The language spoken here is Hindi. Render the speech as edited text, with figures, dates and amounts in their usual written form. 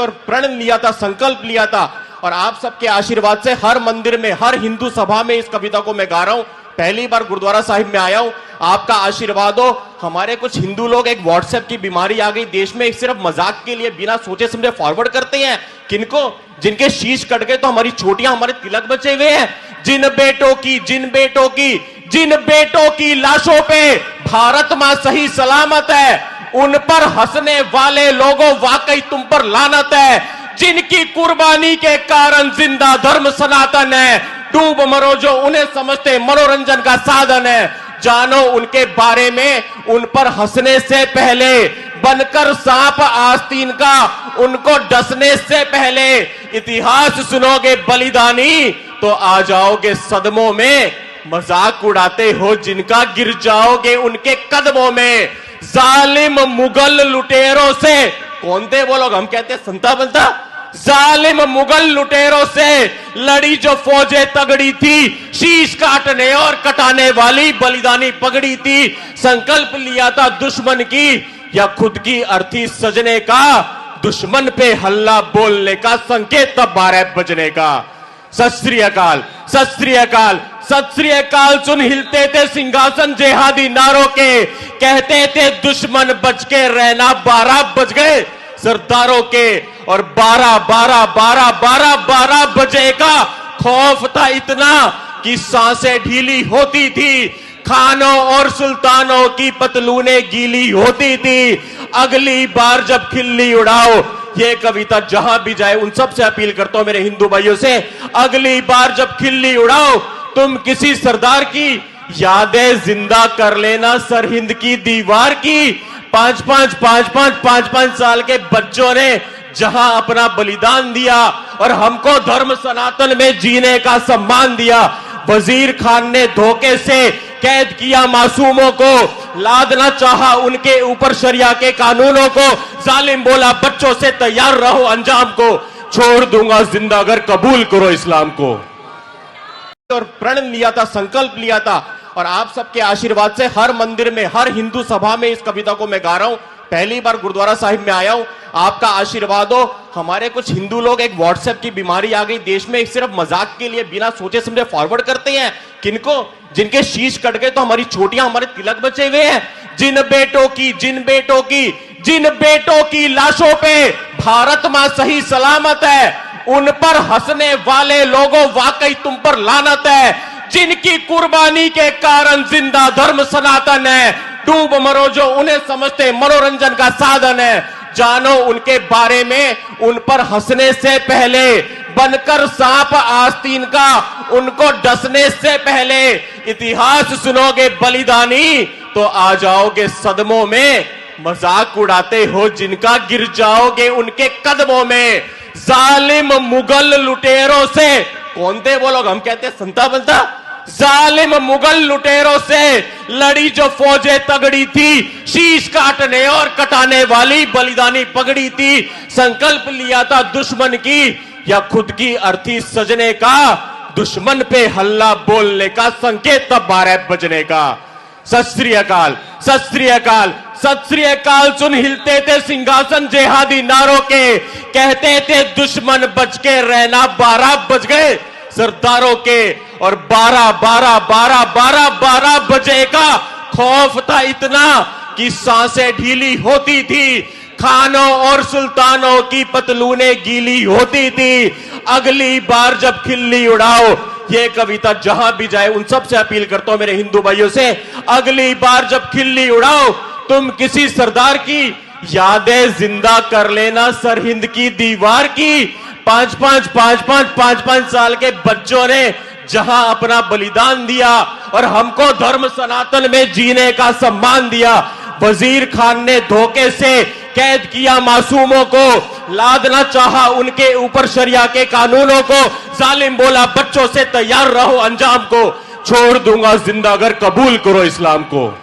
और प्रण लिया था, संकल्प लिया था, और आप सबके आशीर्वाद से हर मंदिर में, हर हिंदू सभा में इस कविता को मैं गा रहा हूं। पहली बार गुरुद्वारा साहिब में आया हूं, आपका आशीर्वाद हो। हमारे कुछ हिंदू लोग, एक व्हाट्सएप की बीमारी आ गई देश में, सिर्फ मजाक के लिए बिना सोचे समझे फॉरवर्ड करते हैं। किनको? जिनके शीश कट गए तो हमारी चोटियां, हमारे तिलक बचे हुए हैं। जिन बेटों की लाशों पे भारत मां सही सलामत है, उन पर हंसने वाले लोगों वाकई तुम पर लानत है। जिनकी कुर्बानी के कारण जिंदा धर्म सनातन है, डूब मरो जो उन्हें समझते मनोरंजन का साधन है। जानो उनके बारे में, उन पर हंसने से पहले बनकर सांप आस्तीन का, उनको डसने से पहले इतिहास सुनोगे बलिदानी तो आ जाओगे सदमों में। मजाक उड़ाते हो जिनका, गिर जाओगे उनके कदमों में। जालिम मुगल लुटेरों से, कौन थे वो लोग? हम कहते संता बनता। जालिम मुगल लुटेरों से लड़ी जो फौजें तगड़ी थी, शीश काटने और कटाने वाली बलिदानी पगड़ी थी। संकल्प लिया था दुश्मन की या खुद की अर्थी सजने का, दुश्मन पे हल्ला बोलने का संकेत तब 12 बजने का। सत श्री अकाल, सत श्री अकाल, सत श्री अकाल सुन हिलते थे सिंहासन जेहादी नारों के, कहते थे दुश्मन बच के रहना, 12 बज गए सरदारों के। और 12 बजे का खौफ था इतना कि सांसें ढीली होती थी, खानों और सुल्तानों की पतलूनें गीली होती थी। अगली बार जब खिल्ली उड़ाओ, ये कविता जहां भी जाए उन सब से अपील करता हूं मेरे हिंदू भाइयों से, अगली बार जब खिल्ली उड़ाओ तुम किसी सरदार की यादें जिंदा कर लेना, सरहिंद की दीवार की। 5-5 साल के बच्चों ने जहां अपना बलिदान दिया और हमको धर्म सनातन में जीने का सम्मान दिया। वजीर खान ने धोखे से कैद किया मासूमों को, लादना चाहा उनके ऊपर शरिया के कानूनों को। जालिम बोला बच्चों से तैयार रहो अंजाम को, छोड़ दूंगा जिंदा अगर कबूल करो इस्लाम को। और प्रण लिया था, संकल्प लिया था, और आप सबके आशीर्वाद से हर मंदिर में, हर हिंदू सभा में इस कविता को मैं गा रहा हूं। पहली बार गुरुद्वारा साहिब में आया हूं, आपका आशीर्वाद हो। हमारे कुछ हिंदू लोग, एक व्हाट्सएप की बीमारी आ गई देश में, सिर्फ मजाक के लिए बिना सोचे समझे फॉरवर्ड करते हैं। किनको? जिनके शीश कट गए तो हमारी चोटियां, हमारे तिलक बचे हुए हैं। जिन बेटों की लाशों पे भारत मां सही सलामत है, उन पर हंसने वाले लोगों वाकई तुम पर लानत है। जिनकी कुर्बानी के कारण जिंदा धर्म सनातन है, डूब मरो जो उन्हें समझते मनोरंजन का साधन है। जानो उनके बारे में, उन पर हंसने से पहले बनकर सांप आस्तीन का, उनको डसने से पहले इतिहास सुनोगे बलिदानी तो आ जाओगे सदमों में। मजाक उड़ाते हो जिनका, गिर जाओगे उनके कदमों में। जालिम मुगल लुटेरों से, कौन थे वो लोग? हम कहते संता बनता। जालिम मुगल लुटेरों से लड़ी जो फौजें तगड़ी थी, शीश काटने और कटाने वाली बलिदानी पगड़ी थी। संकल्प लिया था दुश्मन की या खुद की अर्थी सजने का, दुश्मन पे हल्ला बोलने का संकेत तब 12 बजने का। सत श्री अकाल, सत श्री अकाल, सत श्री अकाल सुन हिलते थे सिंहासन जेहादी नारों के, कहते थे दुश्मन बच के रहना, 12 बज गए सरदारों के। और 12 बजे का खौफ था इतना कि सांसें ढीली होती थी, खानों और सुल्तानों की पतलूनें गीली होती थी। अगली बार जब खिल्ली उड़ाओ, ये कविता जहां भी जाए उन सब से अपील करता हूं मेरे हिंदू भाइयों से, अगली बार जब खिल्ली उड़ाओ तुम किसी सरदार की यादें जिंदा कर लेना, सरहिंद की दीवार की। 5-5 साल के बच्चों ने जहां अपना बलिदान दिया और हमको धर्म सनातन में जीने का सम्मान दिया। वजीर खान ने धोखे से कैद किया मासूमों को, लादना चाहा उनके ऊपर शरिया के कानूनों को। जालिम बोला बच्चों से तैयार रहो अंजाम को, छोड़ दूंगा जिंदा अगर कबूल करो इस्लाम को।